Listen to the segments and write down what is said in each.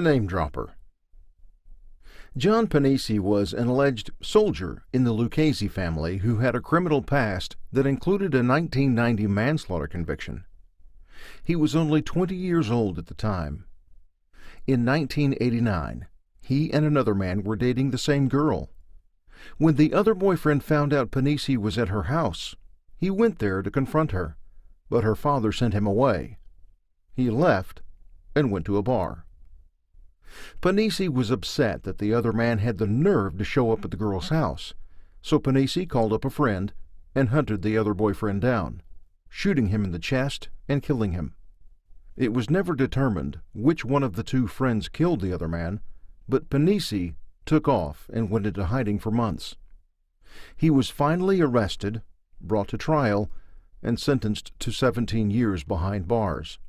Name dropper. John Pennisi was an alleged soldier in the Lucchese family who had a criminal past that included a 1990 manslaughter conviction. He was only 20 years old at the time. In 1989, he and another man were dating the same girl. When the other boyfriend found out Pennisi was at her house, he went there to confront her, but her father sent him away. He left and went to a bar. Pennisi was upset that the other man had the nerve to show up at the girl's house, so Pennisi called up a friend and hunted the other boyfriend down, shooting him in the chest and killing him. It was never determined which one of the two friends killed the other man, but Pennisi took off and went into hiding for months. He was finally arrested, brought to trial, and sentenced to 17 years behind bars.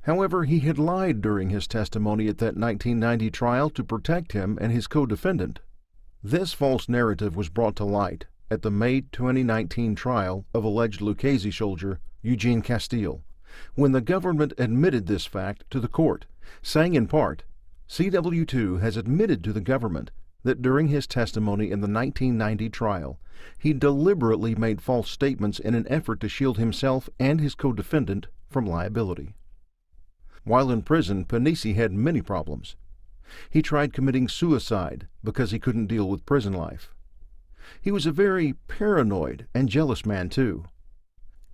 However, he had lied during his testimony at that 1990 trial to protect him and his co-defendant. This false narrative was brought to light at the May 2019 trial of alleged Lucchese soldier Eugene Castile, when the government admitted this fact to the court, saying in part, CW2 has admitted to the government that during his testimony in the 1990 trial, he deliberately made false statements in an effort to shield himself and his co-defendant from liability. While in prison, Pennisi had many problems. He tried committing suicide because he couldn't deal with prison life. He was a very paranoid and jealous man, too.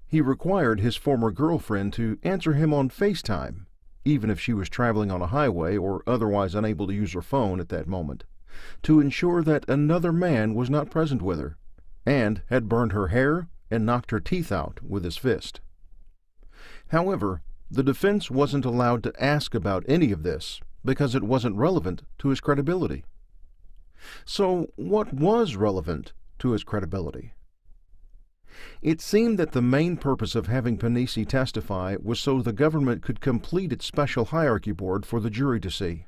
He required his former girlfriend to answer him on FaceTime, even if she was traveling on a highway or otherwise unable to use her phone at that moment, to ensure that another man was not present with her, and had burned her hair and knocked her teeth out with his fist. However, the defense wasn't allowed to ask about any of this because it wasn't relevant to his credibility. So what was relevant to his credibility? It seemed that the main purpose of having Pennisi testify was so the government could complete its special hierarchy board for the jury to see.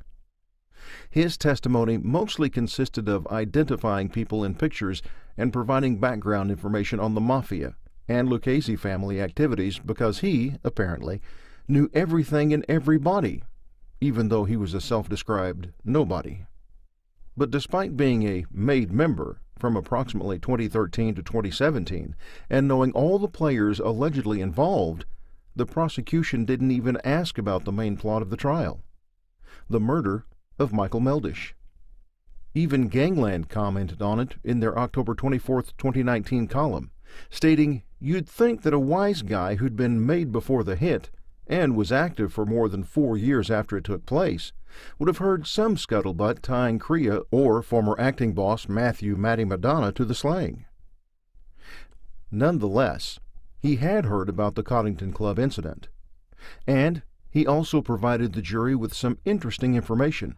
His testimony mostly consisted of identifying people in pictures and providing background information on the mafia and Lucchese family activities because he, apparently, knew everything and everybody, even though he was a self-described nobody. But despite being a made member from approximately 2013 to 2017 and knowing all the players allegedly involved, the prosecution didn't even ask about the main plot of the trial, the murder of Michael Meldish. Even Gangland commented on it in their October 24, 2019 column, stating, "You'd think that a wise guy who'd been made before the hit and was active for more than 4 years after it took place, would have heard some scuttlebutt tying Crea or former acting boss Matthew Matty Madonna to the slang." Nonetheless, he had heard about the Coddington Club incident, and he also provided the jury with some interesting information,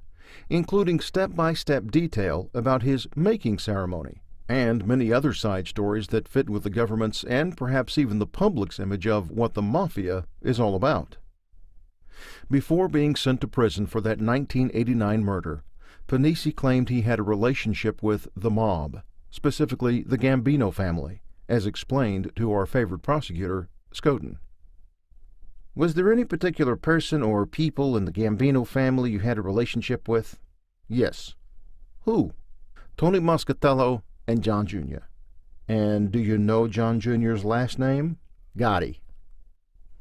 including step-by-step detail about his making ceremony, and many other side stories that fit with the government's and perhaps even the public's image of what the mafia is all about. Before being sent to prison for that 1989 murder, Pennisi claimed he had a relationship with the mob, specifically the Gambino family, as explained to our favorite prosecutor, Scoten. "Was there any particular person or people in the Gambino family you had a relationship with?" "Yes." "Who?" "Tony Moscatello and John Jr." "And do you know John Jr.'s last name?" "Gotti."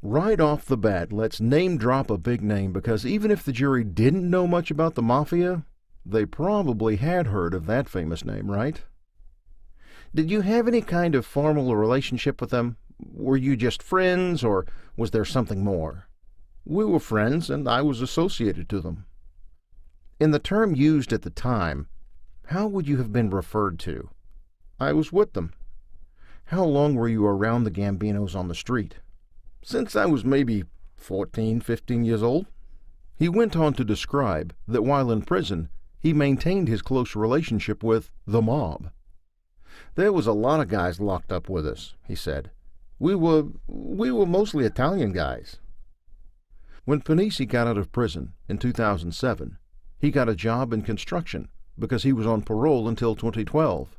Right off the bat, let's name drop a big name because even if the jury didn't know much about the mafia, they probably had heard of that famous name, right? "Did you have any kind of formal relationship with them? Were you just friends, or was there something more?" "We were friends, and I was associated to them." "In the term used at the time, how would you have been referred to?" "I was with them." "How long were you around the Gambinos on the street?" "Since I was maybe 14, 15 years old." He went on to describe that while in prison, he maintained his close relationship with the mob. "There was a lot of guys locked up with us," he said. We were mostly Italian guys." When Pennisi got out of prison in 2007, he got a job in construction because he was on parole until 2012.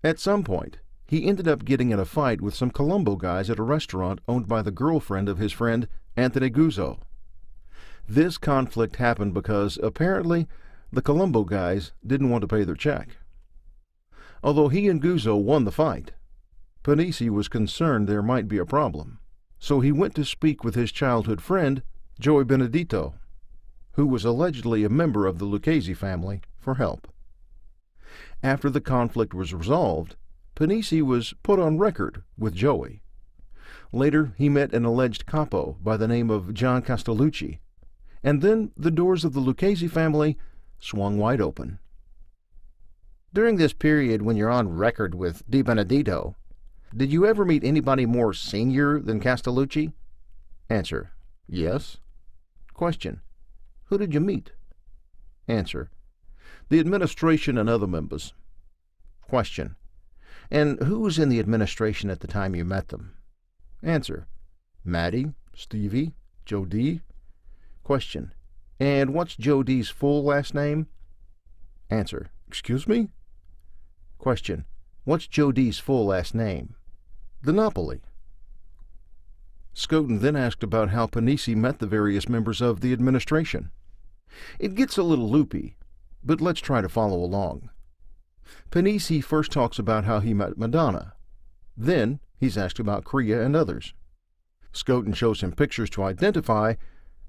At some point, he ended up getting in a fight with some Colombo guys at a restaurant owned by the girlfriend of his friend Anthony Guzzo. This conflict happened because, apparently, the Colombo guys didn't want to pay their check. Although he and Guzzo won the fight, Pennisi was concerned there might be a problem, so he went to speak with his childhood friend, Joey Benedito, who was allegedly a member of the Lucchese family, for help. After the conflict was resolved, Pennisi was put on record with Joey. Later, he met an alleged capo by the name of John Castellucci, and then the doors of the Lucchese family swung wide open. During this period when you're on record with Di Benedito, did you ever meet anybody more senior than Castellucci? Answer: yes. Question: who did you meet? Answer: the administration and other members. Question: and who was in the administration at the time you met them? Answer: Matty, Stevie, Joe D. Question: and what's Joe D's full last name? Answer: excuse me? Question: what's Joe D's full last name? DiNapoli. Skoten then asked about how Pennisi met the various members of the administration. It gets a little loopy, but let's try to follow along. Pennisi first talks about how he met Madonna. Then he's asked about Crea and others. Skoten shows him pictures to identify,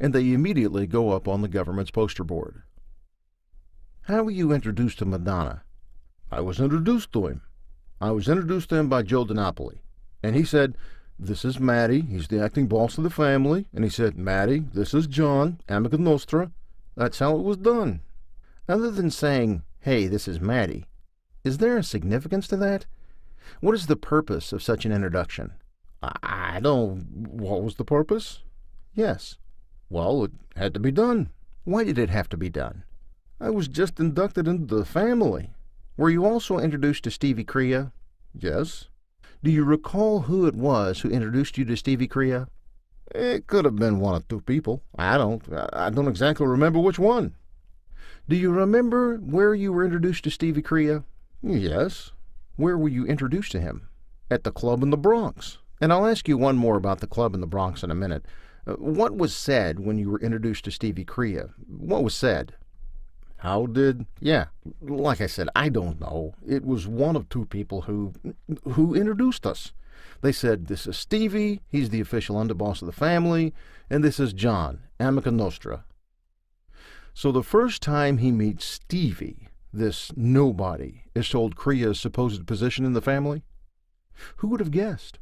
and they immediately go up on the government's poster board. How were you introduced to Madonna? I was introduced to him. I was introduced to him by Joe DiNapoli, and he said, "This is Matty, he's the acting boss of the family," and he said, "Matty, this is John, Amica Nostra." That's how it was done. Other than saying, "Hey, this is Matty," is there a significance to that? What is the purpose of such an introduction? I don't... What was the purpose? Yes. Well, it had to be done. Why did it have to be done? I was just inducted into the family. Were you also introduced to Stevie Crea? Yes. Do you recall who it was who introduced you to Stevie Crea? It could have been one or two people. I don't exactly remember which one. Do you remember where you were introduced to Stevie Crea? Yes. Where were you introduced to him? At the club in the Bronx. And I'll ask you one more about the club in the Bronx in a minute. What was said when you were introduced to Stevie Crea? What was said? How did... Yeah. Like I said, I don't know. It was one of two people who introduced us. They said, "This is Stevie, he's the official underboss of the family, and this is John, Amica Nostra." So the first time he meets Stevie, this nobody is told Crea's supposed position in the family? Who would have guessed?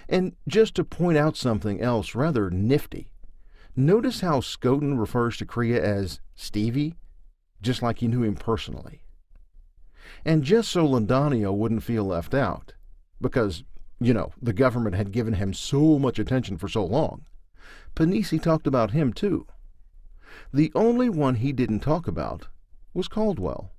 And just to point out something else rather nifty, notice how Skoten refers to Crea as Stevie, just like he knew him personally. And just so Londanio wouldn't feel left out, because, the government had given him so much attention for so long, Pennisi talked about him too. The only one he didn't talk about was Caldwell.